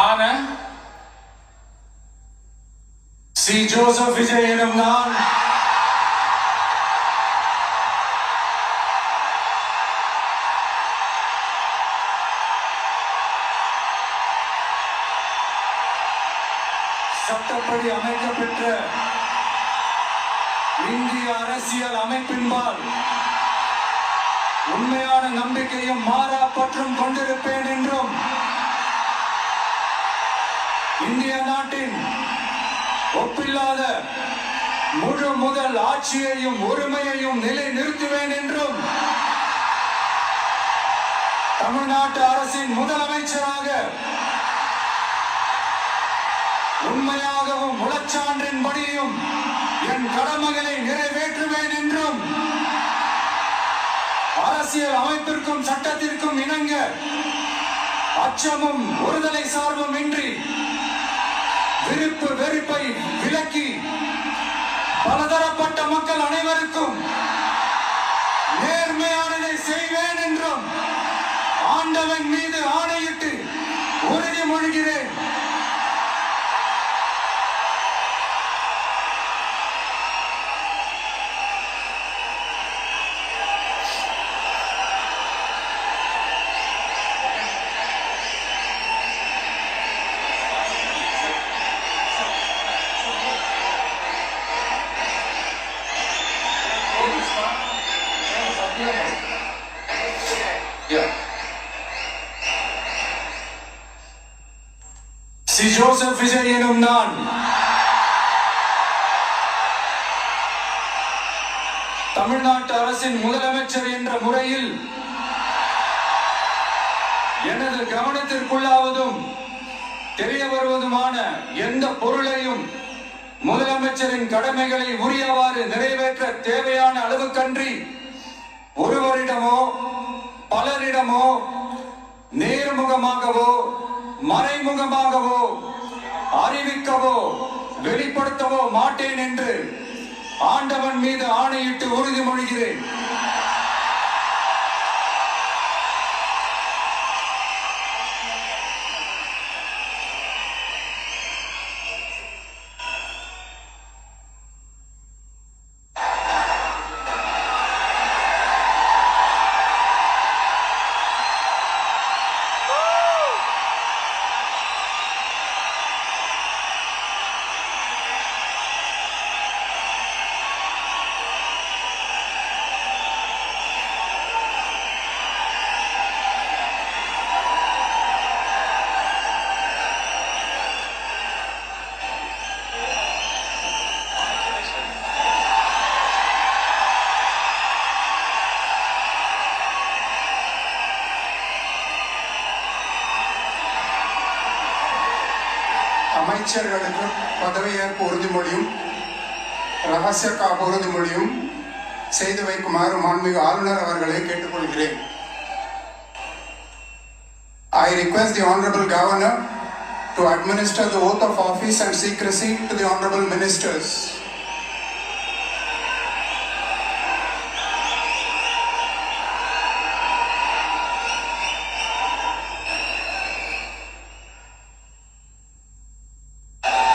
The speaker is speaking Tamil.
ஆன சி ஜோசப் விஜய் எனும் நான் சட்டப்படி அமைக்கப்பெற்ற இந்திய அரசியல் அமைப்பின்பால் உண்மையான நம்பிக்கையும் மாறா பற்றும் கொண்டிருப்பேன் என்றும் இந்திய நாட்டின் ஒப்பில்லாத முழு முதல் ஆட்சியையும் உரிமையையும் நிலை நிறுத்துவேன் என்றும் தமிழ்நாட்டு அரசின் முதலமைச்சராக உண்மையாகவும் முழச்சான்றின்படியும் என் கடமைகளை நிறைவேற்றுவேன் என்றும் அரசியல் அமைப்பிற்கும் சட்டத்திற்கும் இணங்க அச்சமும் ஒருதலை சார்பும் இன்றி விருப்பு வெறுப்பை விலக்கி பலதரப்பட்ட மக்கள் அனைவருக்கும் நேர்மையானதை செய்வேன் என்றும் ஆண்டவன் மீது ஆணையிட்டு உறுதிமொழிகிறேன். சி ஜோசப் விஜய் எனும் நான் தமிழ்நாட்டு அரசின் முதலமைச்சர் என்ற முறையில் எனது கவனத்திற்குள்ளாவதும் தெரிய வருவதுமான எந்த பொருளையும் முதலமைச்சரின் கடமைகளை உரியவாறு நிறைவேற்ற தேவையான அளவுக்கன்றி ஒருவரிடமோ பலரிடமோ நேர்முகமாகவோ மறைமுகமாகவோ அறிவிக்கவோ வெளிப்படுத்தவோ மாட்டேன் என்று ஆண்டவன் மீது ஆணையிட்டு உறுதிமொழிகிறேன். அமைச்சர்களுக்கு பதவியேற்பு உறுதிமொழியும் ரகசிய காப்பு உறுதிமொழியும் செய்து வைக்குமாறு மாண்புமிகு ஆளுநர் அவர்களை கேட்டுக்கொள்கிறேன். I request the Honorable Governor to administer the oath of office and secrecy to the Honorable Ministers.